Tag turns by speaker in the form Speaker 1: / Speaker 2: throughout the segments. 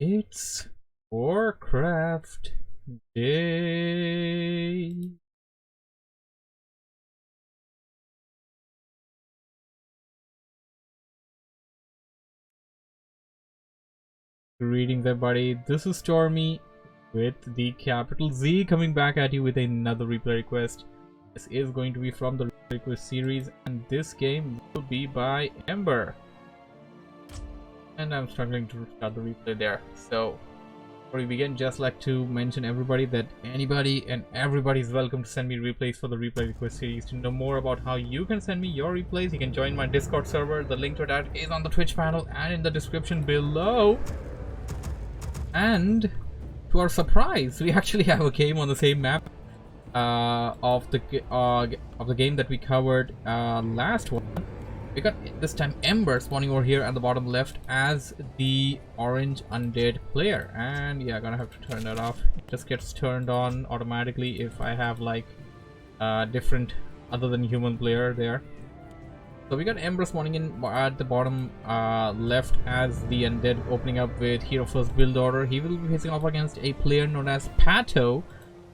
Speaker 1: It's Warcraft Day. Greetings everybody, this is Stormy with the capital Z coming back at you with another replay request. This is going to be from the request series and this game will be by Ember. And I'm struggling to start the replay there. So before we begin, just like to mention everybody that anybody and everybody is welcome to send me replays for the replay request series. To know more about how you can send me your replays, you can join my Discord server. The link to that is on the Twitch panel and in the description below. And to our surprise, we actually have a game on the same map of the game that we covered last one. We got this time Ember spawning over here at the bottom left as the orange undead player, and yeah, gonna have to turn that off. It just gets turned on automatically if I have like different other than human player there. So we got Ember spawning in at the bottom left as the undead, opening up with hero first build order. He will be facing off against a player known as PaTo,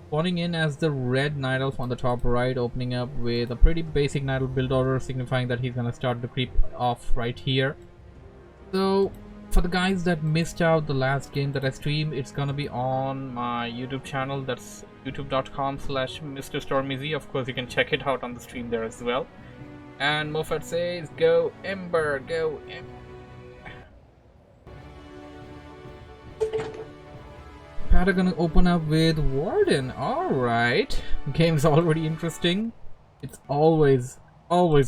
Speaker 1: spawning in as the red night elf on the top right, opening up with a pretty basic night elf build order, signifying that he's gonna start the creep off right here. So for the guys that missed out the last game that I streamed, it's gonna be on my YouTube channel. That's youtube.com/MrStormyZ. Of course you can check it out on the stream there as well. And Moffat says, go Ember, go Ember. PaTo gonna open up with Warden. Alright. Game's already interesting. It's always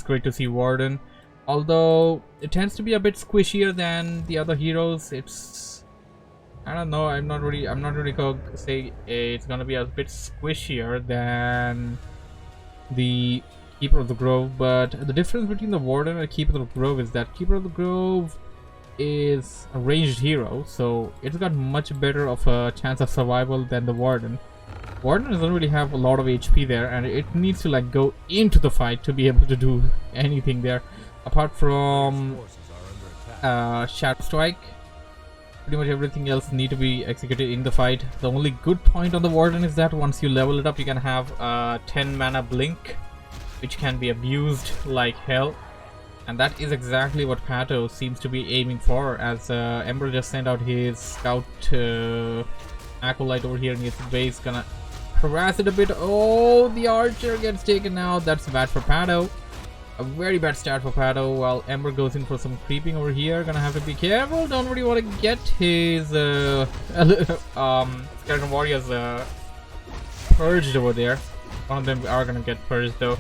Speaker 1: great to see Warden. Although it tends to be a bit squishier than the other heroes. It's, I don't know, I'm not really gonna say it's gonna be a bit squishier than the Keeper of the Grove, but the difference between the Warden and Keeper of the Grove is that Keeper of the Grove is a ranged hero, so it's got much better of a chance of survival than the Warden. Warden doesn't really have a lot of HP there, and it needs to like go into the fight to be able to do anything there. Apart from Shadow Strike, pretty much everything else need to be executed in the fight. The only good point on the Warden is that once you level it up, you can have 10 mana blink, which can be abused like hell, and that is exactly what PaTo seems to be aiming for, as Ember just sent out his scout acolyte over here in his base, gonna harass it a bit. Oh, the archer gets taken out. That's bad for PaTo, a very bad start for PaTo, while Ember goes in for some creeping over here. Gonna have to be careful, don't really want to get his skeleton warriors purged over there. One of them are gonna get purged though.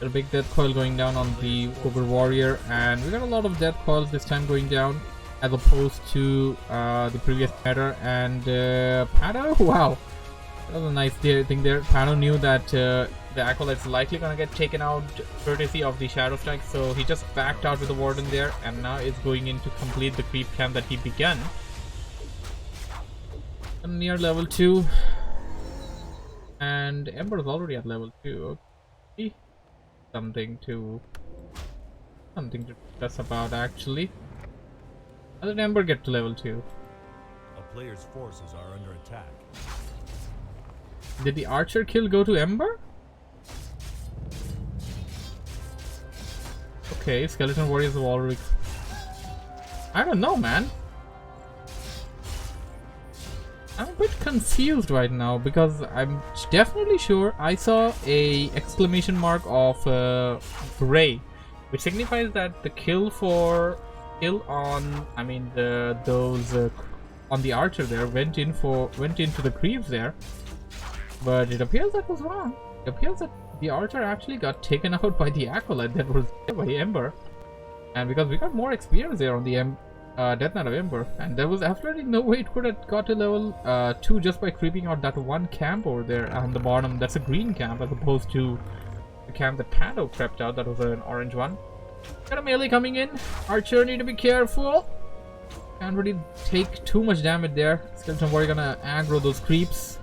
Speaker 1: A big death coil going down on the Ogre Warrior, and we got a lot of death coils this time going down as opposed to the previous meta. And PaTo, wow, that was a nice thing there. PaTo knew that the acolyte's likely gonna get taken out courtesy of the Shadow Strike, so he just backed out with the Warden there, and now is going in to complete the creep camp that he began. I'm near level 2, and Ember is already at level 2. Okay. Something to discuss about actually. How did Ember get to level 2?
Speaker 2: A player's forces are under attack.
Speaker 1: Did the archer kill go to Ember? Okay, skeleton warriors have already. I don't know, man. I'm a bit confused right now because I'm definitely sure I saw a exclamation mark of gray, which signifies that the kill on, I mean those on the archer there went into the creeps there, but it appears that was wrong. It appears that the archer actually got taken out by the acolyte that was by Ember, and because we got more experience there on the Death Knight of Ember, and there was absolutely no way it could have got to level 2 just by creeping out that one camp over there on the bottom. That's a green camp as opposed to the camp that PaTo crept out, that was an orange one. Got a melee coming in. Archer need to be careful. Can't really take too much damage there. Skeleton Warrior gonna aggro those creeps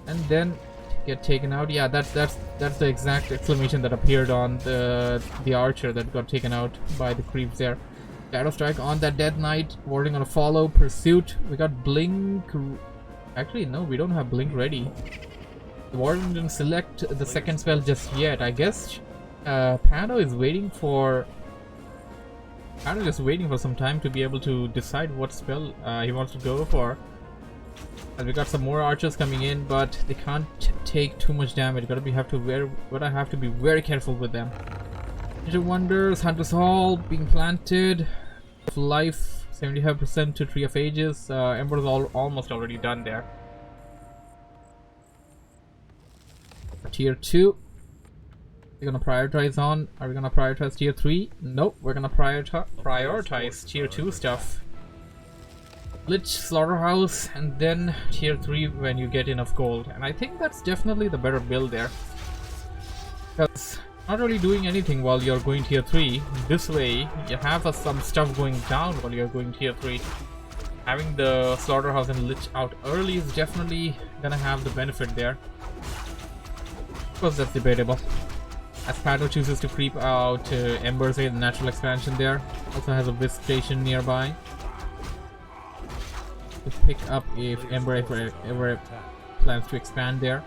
Speaker 1: and then get taken out. Yeah, that's the exact exclamation that appeared on the archer that got taken out by the creeps there. Shadow Strike on that Death Knight. Warding on a follow. Pursuit. We got Blink. Actually, no, we don't have Blink ready. The Warden didn't select the second spell just yet. I guess PaTo is waiting for... PaTo just waiting for some time to be able to decide what spell he wants to go for. And we got some more archers coming in, but they can't take too much damage. Gotta have to be very careful with them. Ninja Wonders, Hunter's Hall being planted. Life 75% to Tree of Ages. Ember's almost already done there. Tier 2. We're gonna prioritize on. Are we gonna prioritize tier 3? Nope, we're gonna prioritize tier 2 stuff. Lich, Slaughterhouse, and then tier 3 when you get enough gold. And I think that's definitely the better build there. Because not really doing anything while you're going tier 3. This way, you have some stuff going down while you're going tier 3. Having the Slaughterhouse and Lich out early is definitely gonna have the benefit there. Of course, that's debatable. As PaTo chooses to creep out Ember's the natural expansion there. Also has a Wisp station nearby. To pick up if Ember ever plans to expand there.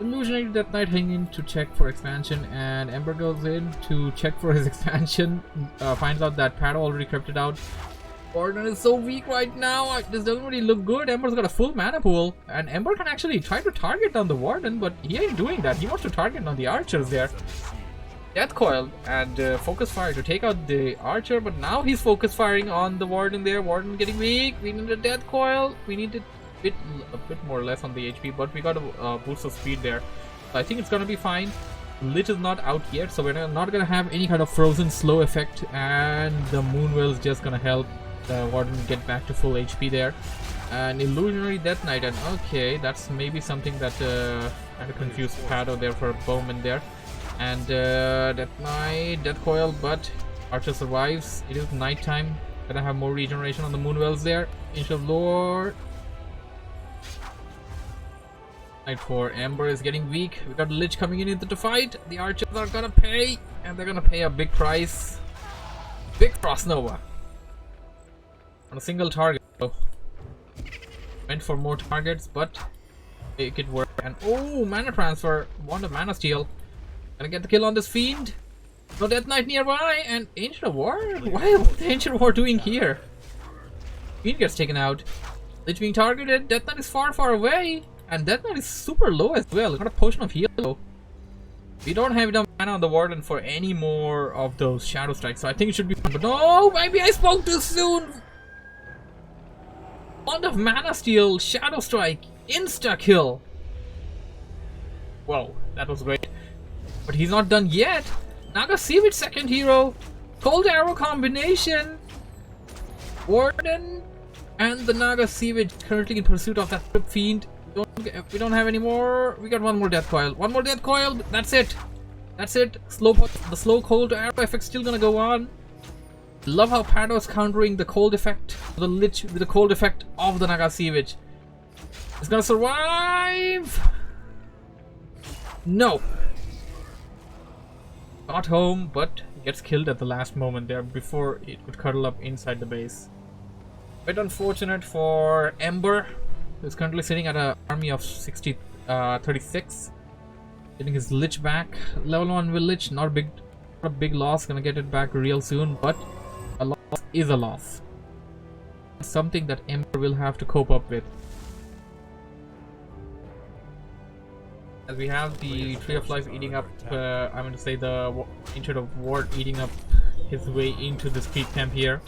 Speaker 1: Illusionary Death Knight hanging in to check for expansion, and Ember goes in to check for his expansion. Finds out that PaTo already crept it out. Warden is so weak right now. This doesn't really look good. Ember's got a full mana pool, and Ember can actually try to target on the Warden, but he ain't doing that. He wants to target on the archers there. Death Coil and Focus Fire to take out the archer, but now he's focus firing on the Warden there. Warden getting weak. We need a Death Coil. We need a bit more less on the HP, but we got a boost of speed there. So I think it's gonna be fine. Lich is not out yet, so we're not gonna have any kind of frozen slow effect, and the Moonwell is just gonna help the Warden get back to full HP there. And Illusionary Death Knight, and okay, that's maybe something that kind of confused PaTo there for a Bowman there. And Death Knight, Death Coil, but Archer survives. It is nighttime. Gonna have more regeneration on the Moonwells there. Ancient of Lore. Night for Ember is getting weak. We got Lich coming in into the fight. The Archers are gonna pay, and they're gonna pay a big price. Big Frost Nova on a single target. Went for more targets, but make it work. And oh, mana transfer. Want a mana steal. Gonna get the kill on this fiend. No Death Knight nearby, and Ancient of War? What's the Ancient of War doing here? Fiend gets taken out. Lich being targeted. Death Knight is far, far away. And Death Knight is super low as well. Got a potion of heal though. We don't have enough mana on the Warden for any more of those Shadow Strikes, so I think it should be fun. But no, maybe I spoke too soon. Bond of Mana Steal, Shadow Strike, insta kill. Whoa, that was great. But he's not done yet. Naga Seaweed second hero. Cold Arrow combination. Warden and the Naga Seaweed currently in pursuit of that fiend. We don't have any more. We got one more Death Coil. One more Death Coil. That's it. That's it. The slow cold arrow effect still gonna go on. Love how PaTo is countering the cold effect of the Lich with the cold effect of the Naga Seaweed. It's gonna survive. No. Got home, but gets killed at the last moment there before it could cuddle up inside the base. Bit unfortunate for Ember, who's currently sitting at an army of 36. Getting his Lich back. Level 1 will Lich, not a big loss. Gonna get it back real soon, but a loss is a loss. Something that Ember will have to cope up with. As we have the Tree of Life eating up, I'm going to say the Ancient of War eating up his way into this creep camp here.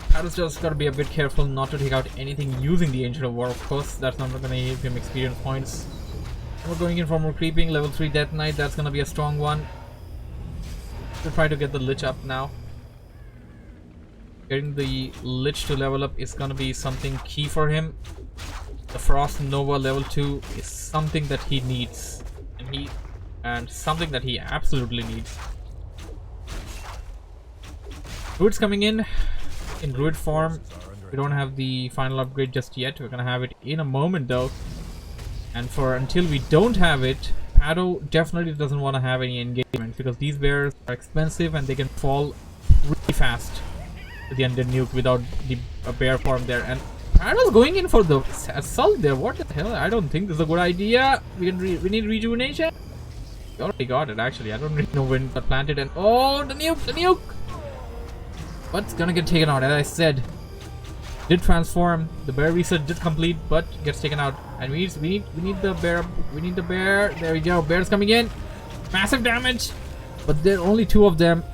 Speaker 1: PaTo's just got to be a bit careful not to take out anything using the Ancient of War, of course. That's not going to give him experience points. We're going in for more creeping. Level 3 Death Knight, that's going to be a strong one. We'll try to get the Lich up now. Getting the Lich to level up is going to be something key for him. The Frost Nova level 2 is something that he needs, and something that he absolutely needs. Druid's coming in Druid form. We don't have the final upgrade just yet. We're gonna have it in a moment though. And until we don't have it, PaTo definitely doesn't want to have any engagement because these bears are expensive and they can fall really fast. the Undead nuke without the bear form there. And PaTo's going in for the assault there. What the hell? I don't think this is a good idea. We need rejuvenation. We already got it actually. I don't really know when it got planted. And oh, the nuke! What's gonna get taken out? As I said, did transform. The bear research did complete, but gets taken out. And we need the bear. We need the bear. There we go. Bear's coming in. Massive damage. But there are only 2 of them.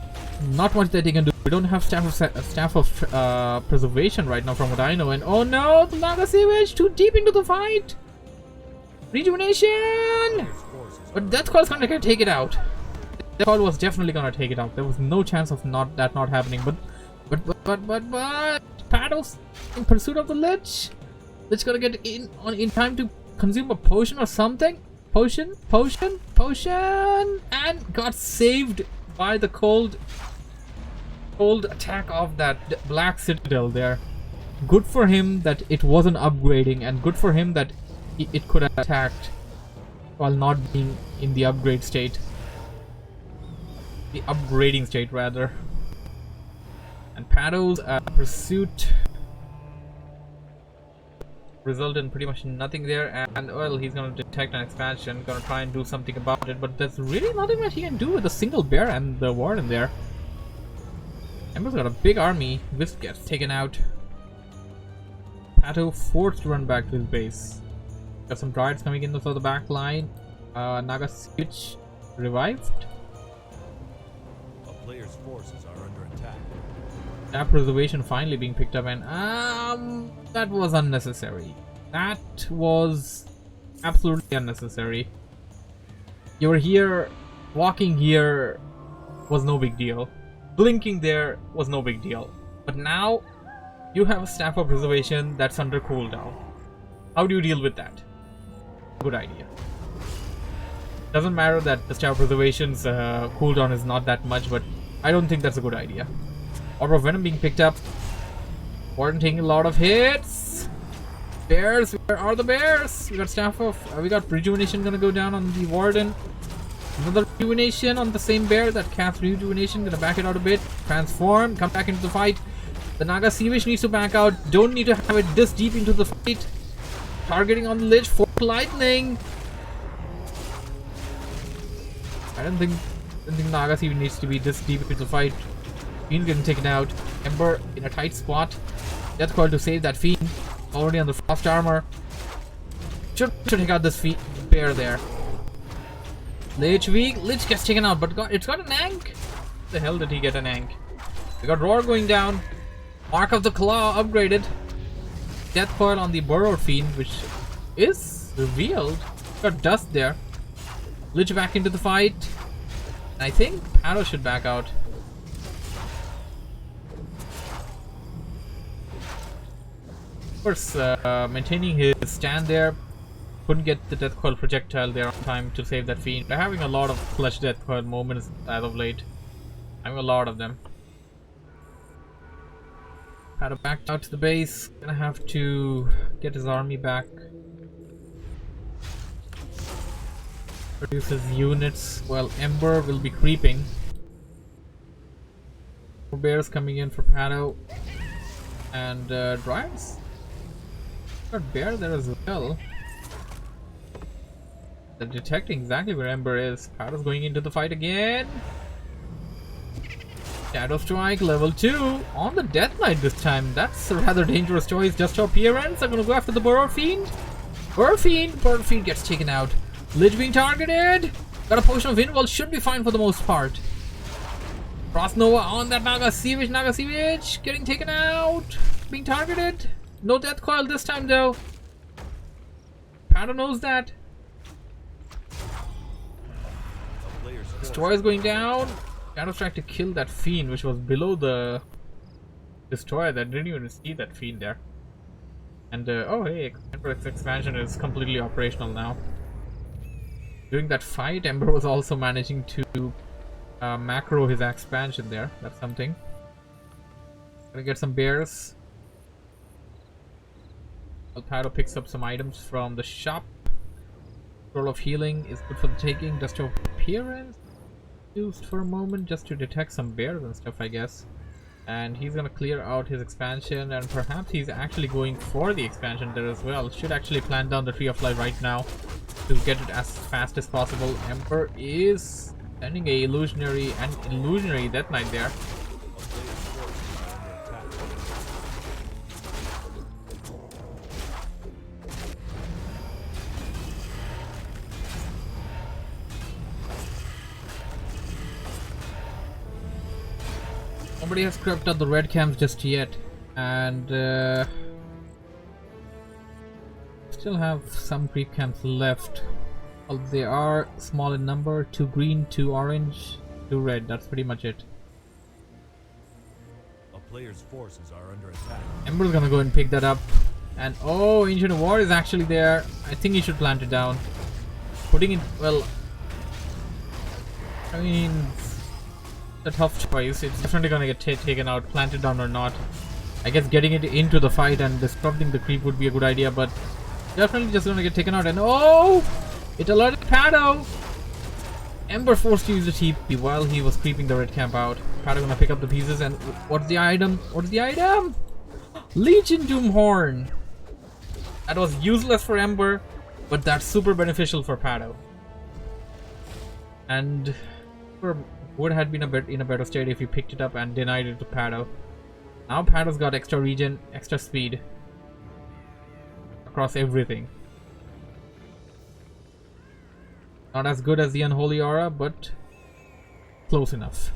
Speaker 1: Not much that they can do. We don't have staff of preservation right now, from what I know. And oh no, the Naga Savage too deep into the fight. Rejuvenation. But Death Call is gonna take it out. Death Call was definitely gonna take it out. There was no chance of that not happening. But PaTo's in pursuit of the Lich. Lich gonna get in time to consume a potion or something. Potion, and got saved by the cold attack of that Black Citadel there. Good for him that it wasn't upgrading, and good for him that it could have attacked while not being in the upgrade state. The upgrading state, rather. And PaTo's pursuit result in pretty much nothing there, and well, he's gonna detect an expansion, gonna try and do something about it, but there's really nothing much he can do with a single bear and the warden there. Ember's got a big army. Wisp gets taken out. PaTo forced to run back to his base. Got some Dryads coming in for the back line. Naga Switch revived.
Speaker 2: A player's forces are under attack.
Speaker 1: That preservation finally being picked up, and that was unnecessary. That was absolutely unnecessary. You were here, walking here was no big deal. Blinking there was no big deal. But now you have a staff of preservation that's under cooldown. How do you deal with that? Good idea. Doesn't matter that the staff of preservation's cooldown is not that much, but I don't think that's a good idea. Order of Venom being picked up. Warden taking a lot of hits. Bears, where are the bears? We got staff of, we got rejuvenation gonna go down on the Warden. Another rejuvenation on the same bear that casts rejuvenation. Gonna back it out a bit. Transform, come back into the fight. The Naga Seawish needs to back out. Don't need to have it this deep into the fight. Targeting on the Lich. Fork Lightning. I don't think Naga Seawish needs to be this deep into the fight. Fiend getting taken out. Ember in a tight spot. Death Coil to save that Fiend. Already on the frost armor. Should take out this bear there. Lich weak. Lich gets taken out, but it's got an Ankh. The hell did he get an Ankh? We got Roar going down. Mark of the Claw upgraded. Death Coil on the Burrow Fiend, which is revealed. Got Dust there. Lich back into the fight. And I think PaTo should back out. Of course, maintaining his stand there. Couldn't get the Death Coil projectile there on time to save that Fiend. They're having a lot of clutch Death Coil moments as of late. Having a lot of them. PaTo backed out to the base. Gonna have to get his army back. Produce his units. Well, Ember will be creeping. More bears coming in for PaTo. And Dryads. Got bear there as well. They're detecting exactly where Ember is. PaTo's going into the fight again. Shadow Strike level 2 on the Death Knight this time. That's a rather dangerous choice. Just for appearance, I'm gonna go after the Burrow Fiend. Burrow Fiend gets taken out. Lich being targeted. Got a potion of Invul, should be fine for the most part. Frost Nova on that Naga Seawish getting taken out. Being targeted. No Death Coil this time though. PaTo knows that. Destroyer's going down. Shadow's trying to kill that Fiend, which was below the Destroyer. That didn't even see that Fiend there. And oh hey, Ember's expansion is completely operational now. During that fight, Ember was also managing to macro his expansion there. That's something. Gonna get some bears. PaTo picks up some items from the shop. Scroll of Healing is good for the taking. Dust of Appearance used for a moment just to detect some bears and stuff, I guess. And he's gonna clear out his expansion, and perhaps he's actually going for the expansion there as well. Should actually plant down the Tree of Life right now to get it as fast as possible. Ember is sending a illusionary Death Knight there. Nobody has crept out the red camps just yet, and still have some creep camps left. Well, they are small in number, 2 green, 2 orange, 2 red. That's pretty much it.
Speaker 2: A player's forces are under attack.
Speaker 1: Ember's gonna go and pick that up, and oh, Ancient War is actually there. I think he should plant it down. Putting it, well, I mean, a tough choice. It's definitely gonna get taken out, planted down or not. I guess getting it into the fight and disrupting the creep would be a good idea, but definitely just gonna get taken out. And oh, it alerted PaTo. Ember forced to use the TP while he was creeping the red camp out. PaTo gonna pick up the pieces, and what's the item? What's the item? Legion Doomhorn. That was useless for Ember, but that's super beneficial for PaTo. And would have been in a better state if he picked it up and denied it to PaTo. Now PaTo's got extra regen, extra speed across everything. Not as good as the Unholy Aura, but close enough.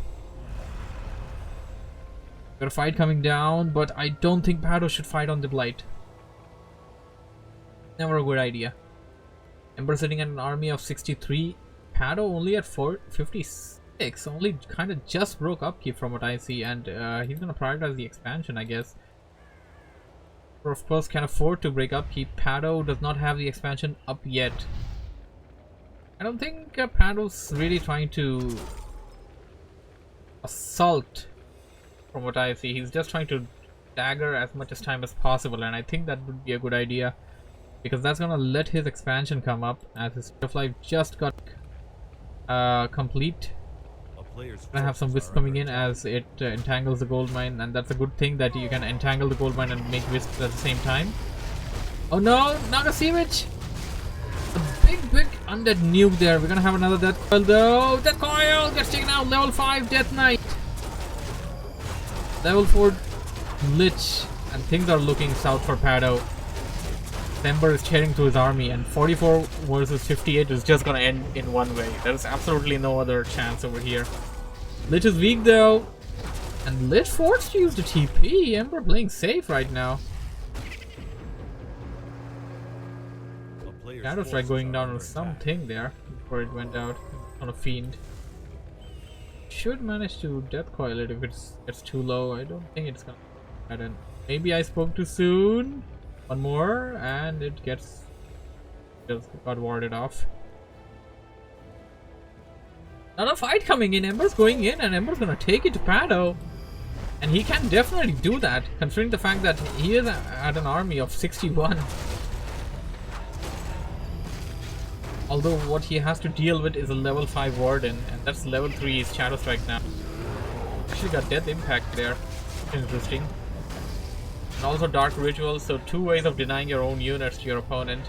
Speaker 1: Got a fight coming down, but I don't think PaTo should fight on the Blight. Never a good idea. Ember sitting at an army of 63. PaTo only at 456. Only kind of just broke upkeep from what I see, and he's gonna prioritize the expansion, I guess. Of course, can afford to break upkeep. PaTo does not have the expansion up yet. I don't think PaTo's really trying to assault from what I see. He's just trying to dagger as much as time as possible, and I think that would be a good idea because that's gonna let his expansion come up as his Tree of Life just got complete. I have some wisps coming in as it entangles the gold mine, and that's a good thing that you can entangle the gold mine and make wisps at the same time. Oh no, not a Seawitch! A big undead nuke there. We're gonna have another Death Coil though. Death Coil gets taken out. Level 5 Death Knight. Level 4 Lich, and things are looking south for PaTo. Ember is tearing through his army, and 44 versus 58 is just gonna end in one way. There's absolutely no other chance over here. Lich is weak though, and Lich forced to use the TP. Ember playing safe right now. Shadow Strike going down on something there before it went out on a Fiend. Should manage to Death Coil it if it's too low. I don't think it's gonna. I don't. Maybe I spoke too soon. One more, and it just got warded off. Another fight coming in. Ember's going in, and Ember's gonna take it to PaTo, and he can definitely do that, considering the fact that he is at an army of 61. Although what he has to deal with is a level 5 Warden, and that's level 3 is Shadow Strike now. Actually got Death Impact there. Interesting. And also Dark Ritual, so 2 ways of denying your own units to your opponent.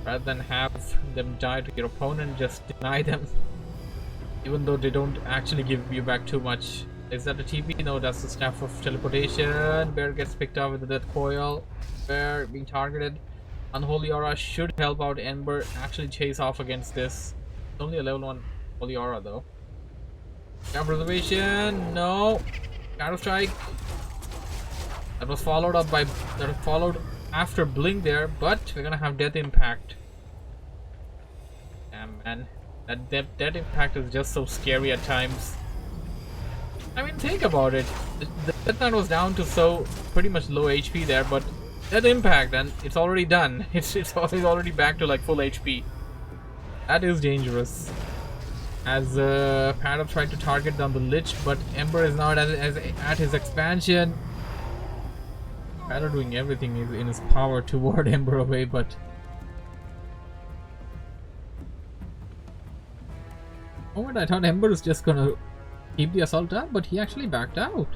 Speaker 1: Rather than have them die to your opponent, just deny them. Even though they don't actually give you back too much. Is that a TP? No, that's the Staff of Teleportation. Bear gets picked up with the Death Coil. Bear being targeted. Unholy Aura should help out Ember actually chase off against this. It's only a level 1 Holy Aura though. Camp Reservation, no. Shadow Strike. That was followed after Blink there, but we're gonna have Death Impact. Damn man, that Death Impact is just so scary at times. I mean, think about it. The Death Knight was down to pretty much low HP there, but Death Impact, and it's already done. It's already back to like full HP. That is dangerous. As PaTo tried to target down the Lich, but Ember is now at his expansion. PaTo doing everything in his power to ward Ember away, but the moment I thought Ember is just gonna keep the assault up, but he actually backed out.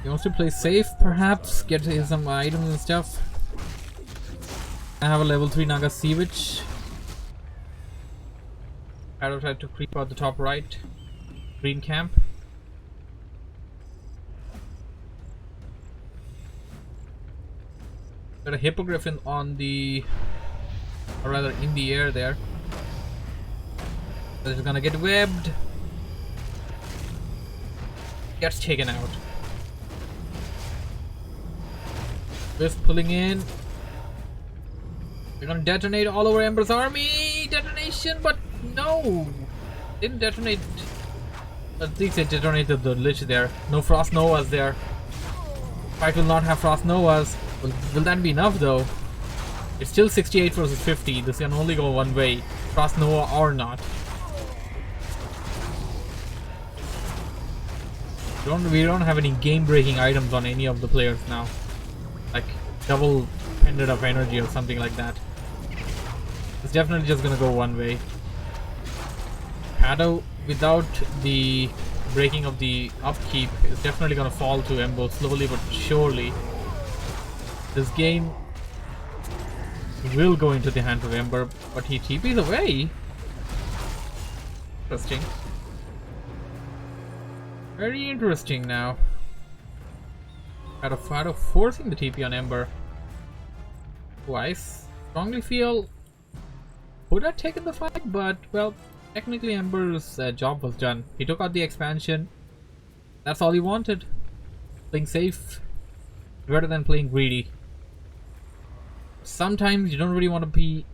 Speaker 1: He wants to play safe, perhaps, get some items and stuff. I have a level 3 Naga Sea Witch. PaTo tried to creep out the top right. Green camp. Got a Hippogriffin on the, or rather in the air there. So it's gonna get webbed. Gets taken out. Wisp pulling in. We're gonna detonate all over Ember's army. Detonation, but no, didn't detonate. At least it detonated the Lich there. No Frost Novas there. Fight will not have Frost Novas. Will that be enough though? It's still 68 versus 50. This can only go one way. Frost Nova or not. We don't have any game-breaking items on any of the players now. Like double pendant of energy or something like that. It's definitely just gonna go one way. PaTo, without the breaking of the upkeep, is definitely gonna fall to Ember slowly but surely. This game will go into the hands of Ember, but he TP's away. Interesting. Very interesting now. PaTo forcing the TP on Ember twice. Strongly feel would have taken the fight, but well, technically Ember's job was done. He took out the expansion. That's all he wanted. Playing safe better than playing greedy. Sometimes you don't really want to be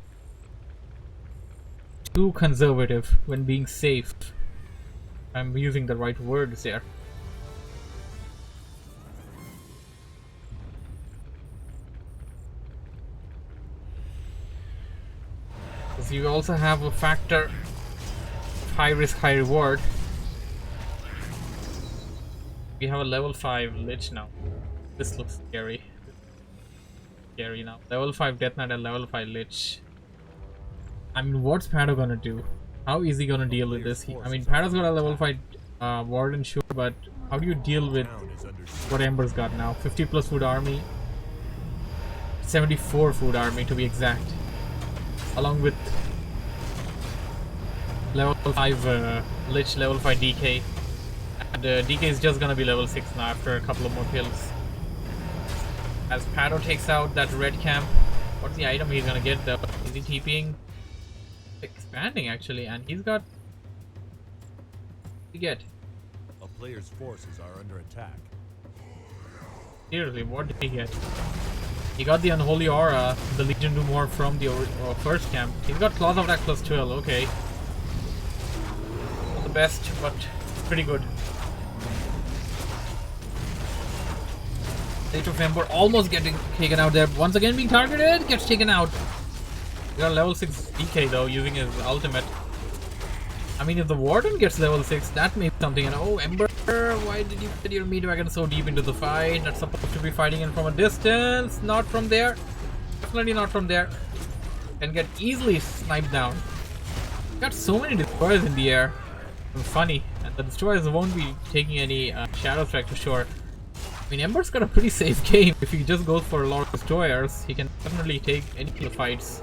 Speaker 1: too conservative when being safe. I'm using the right words there. Because you also have a factor of high risk, high reward. We have a level 5 Lich now. This looks scary. Scary now. Level 5 Death Knight and level 5 Lich. I mean, what's PaTo gonna do? How is he gonna deal with this? I mean, PaTo's got a level 5 Warden, sure, but how do you deal with what Ember's got now? 50 plus food army, 74 food army to be exact, along with level 5 Lich, level 5 DK, and DK is just gonna be level 6 now after a couple of more kills. As PaTo takes out that red camp, what's the item he's gonna get though? Is he TPing? Expanding actually, and he's got. What did he get?
Speaker 2: A player's forces are under attack.
Speaker 1: Seriously, what did he get? He got the Unholy Aura, the Legion do more from the first camp. He's got Claws of Attack plus 12, okay. Not the best, but pretty good. State of Ember almost getting taken out there. Once again being targeted, gets taken out. He got level 6 DK though, using his ultimate. I mean, if the Warden gets level 6, that means something. And oh, Ember, why did you put your meat wagon so deep into the fight? Not supposed to be fighting in from a distance. Not from there. Definitely not from there. And get easily sniped down. Got so many destroyers in the air. It's funny. And the destroyers won't be taking any Shadow Strike for sure. I mean, Ember's got a pretty safe game. If he just goes for a lot of destroyers, he can definitely take any of the fights.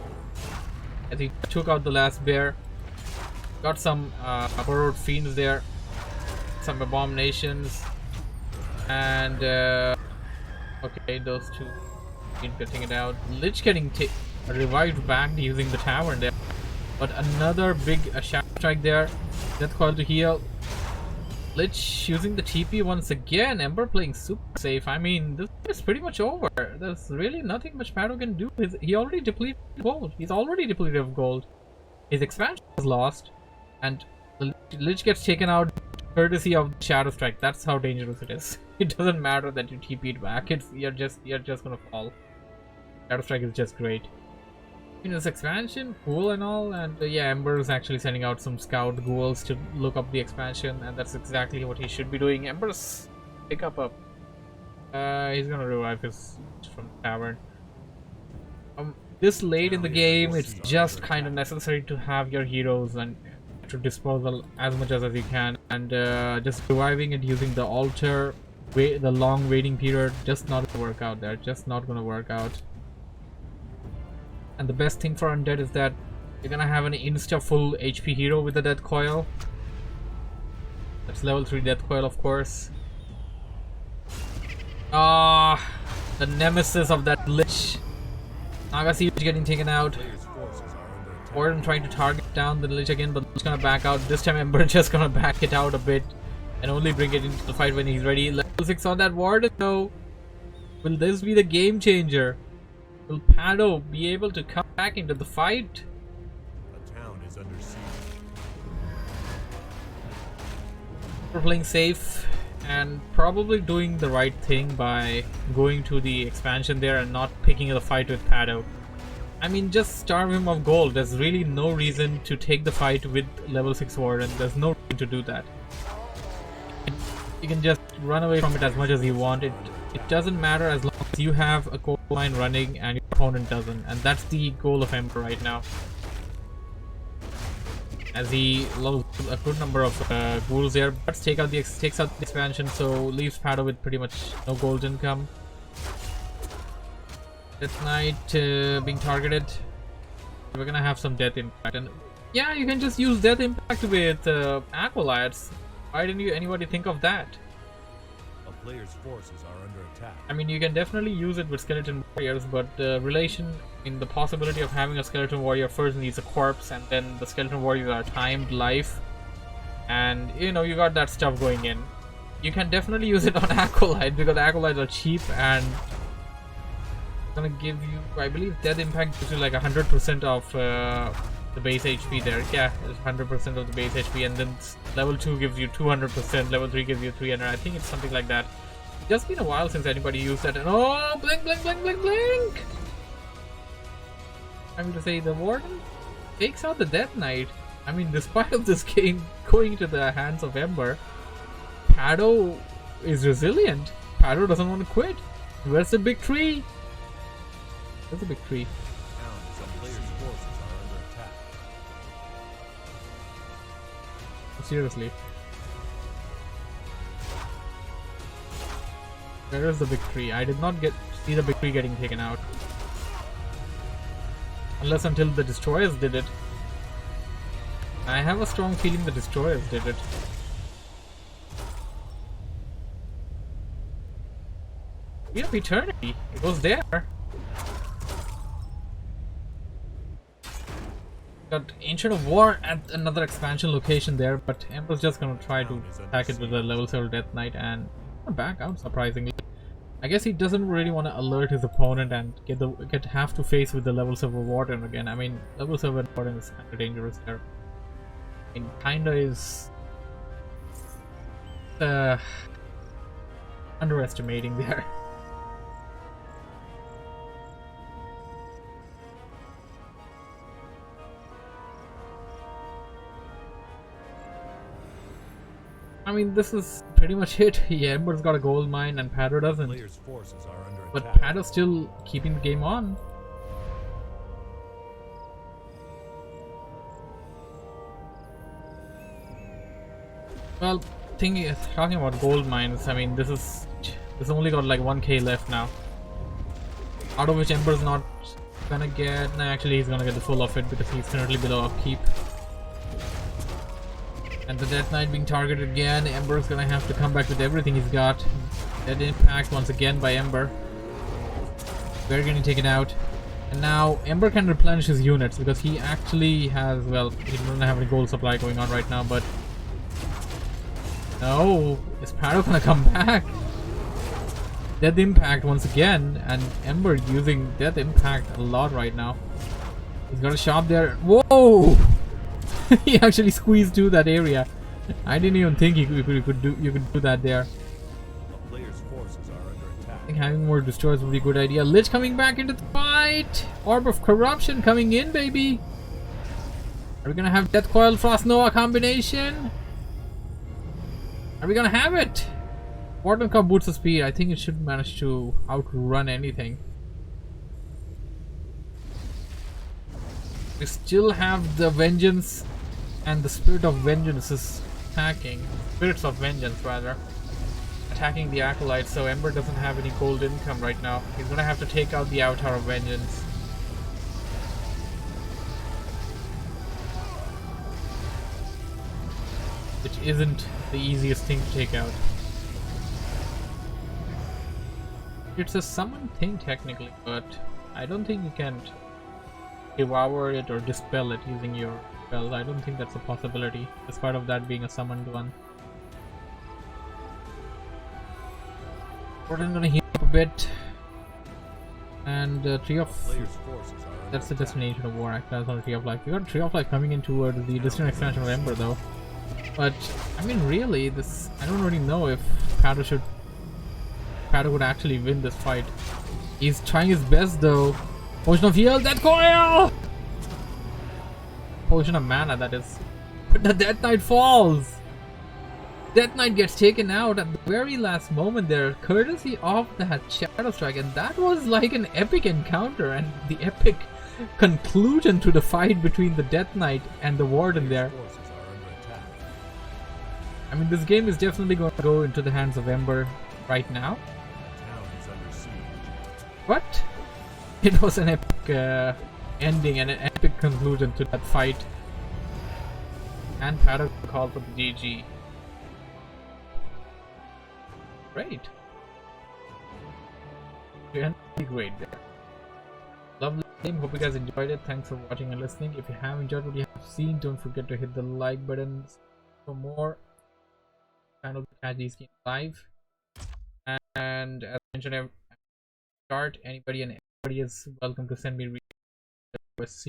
Speaker 1: As he took out the last bear. Got some borrowed fiends there. Some abominations. And okay, those two getting it out. Lich getting revived back using the tavern there. But another big Shadow Strike there. Death Coil to heal. Lich using the TP once again. Ember playing super safe. I mean, this is pretty much over. There's really nothing much PaTo can do. He already depleted gold. He's already depleted of gold. His expansion is lost. And the Lich gets taken out courtesy of Shadow Strike. That's how dangerous it is. It doesn't matter that you TP'd back. You're just gonna fall. Shadow Strike is just great. In this expansion, cool and all, and yeah, Ember is actually sending out some scout ghouls to look up the expansion, and that's exactly what he should be doing. Ember's pick up. He's gonna revive his from the tavern. This late in the game, it's just kind of necessary to have your heroes and to dispose as much as you can, and just reviving it using the altar, the long waiting period, just not gonna work out there. Just not gonna work out. And the best thing for Undead is that you're gonna have an insta full HP hero with the Death Coil. That's level 3 Death Coil, of course. Ah, the nemesis of that Lich. Naga Siege getting taken out. Warden trying to target down the Lich again, but Lich gonna back out. This time Ember just gonna back it out a bit and only bring it into the fight when he's ready. Level 6 on that Warden though. Will this be the game changer? Will PaTo be able to come back into the fight?
Speaker 2: The town is under siege.
Speaker 1: We're playing safe and probably doing the right thing by going to the expansion there and not picking the fight with PaTo. I mean, just starve him of gold. There's really no reason to take the fight with level 6 Warden. There's no reason to do that. You can just run away from it as much as you want. It doesn't matter as long as you have a gold mine running and your opponent doesn't. And that's the goal of Ember right now. As he loves a good number of ghouls there, but takes out the expansion, so leaves PaTo with pretty much no gold income. Death Knight being targeted. We're gonna have some death impact, and yeah, you can just use death impact with acolytes. Why didn't anybody think of that?
Speaker 2: A player's forces are under attack.
Speaker 1: I mean, you can definitely use it with skeleton warriors, but the relation in the possibility of having a skeleton warrior first needs a corpse, and then the skeleton warriors are timed life, and you know, you got that stuff going in. You can definitely use it on acolyte because acolytes are cheap and gonna give you, I believe, death impact gives you like 100% of the base HP there. Yeah, it's 100% of the base HP, and then level 2 gives you 200%, level 3 gives you 300. I think it's something like that. It's just been a while since anybody used that. And oh, blink, blink, blink, blink, blink! I'm going to say the Warden takes out the Death Knight. I mean, despite of this game going into the hands of Ember, PaTo is resilient. PaTo doesn't want to quit. Where's the big tree? Where's the big tree?
Speaker 2: Some players' forces are under attack.
Speaker 1: Seriously. Where is the big tree? I did not see the big tree getting taken out. Unless until the destroyers did it. I have a strong feeling the destroyers did it. We have eternity. It was there. Got Ancient of War at another expansion location there, but Ember's just gonna try to attack it with a level 0 Death Knight and back out surprisingly. I guess he doesn't really want to alert his opponent and have to face with the level 7 Warden again. I mean, level 7 Warden is kind of dangerous there. I mean, kinda is underestimating there. I mean, this is pretty much it. Yeah, Ember's got a gold mine and PaTo doesn't.
Speaker 2: Players' forces are under
Speaker 1: But
Speaker 2: attack.
Speaker 1: PaTo's still keeping the game on. Well, talking about gold mines, I mean, this only got like 1k left now. Out of which Ember's not gonna get. No, actually, he's gonna get the full of it because he's currently below upkeep. And the Death Knight being targeted again. Ember's gonna have to come back with everything he's got. Dead impact once again by Ember. We're getting taken out. And now Ember can replenish his units because he actually has, well, he doesn't have any gold supply going on right now, but no, is PaTo gonna come back? Death impact once again, and Ember using death impact a lot right now. He's got a shop there. Whoa! He actually squeezed through that area. I didn't even think you could do that there.
Speaker 2: A player's forces are under attack.
Speaker 1: I think having more destroyers would be a good idea. Lich coming back into the fight. Orb of Corruption coming in, baby. Are we gonna have Death Coil Frost Nova combination? Are we gonna have it? Warden Cup boots the speed. I think it should manage to outrun anything. We still have the Vengeance And the Spirit of Vengeance is attacking. Spirits of Vengeance, rather. Attacking the Acolyte, so Ember doesn't have any gold income right now. He's gonna have to take out the Avatar of Vengeance. Which isn't the easiest thing to take out. It's a summon thing technically, but I don't think you can devour it or dispel it using your spells. I don't think that's a possibility, despite of that being a summoned one. We're gonna heal up a bit. And Tree of... That's the destination of War, that's not Tree of Life. We got Tree of Life coming in towards the distant expansion of Ember though. But, I mean really, this... I don't really know if PaTo would actually win this fight. He's trying his best though. Potion of Heal, Death Coil! Potion of Mana, that is. But the Death Knight falls! Death Knight gets taken out at the very last moment there, courtesy of that Shadow Strike, and that was like an epic encounter and the epic conclusion to the fight between the Death Knight and the Warden there. I mean, this game is definitely going to go into the hands of Ember right now. But it was an epic ending and an epic conclusion to that fight. And PaTo called for the GG. Great. Really great there. Lovely game. Hope you guys enjoyed it. Thanks for watching and listening. If you have enjoyed what you have seen, don't forget to hit the like button for more. Channel to catch these games live. And as I mentioned, start anybody and everybody is welcome to send me requests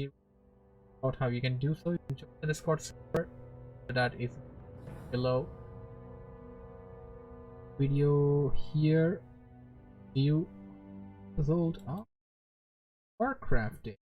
Speaker 1: about how you can do so. You can join the Discord server that is below video here. View result of WarCraft Day.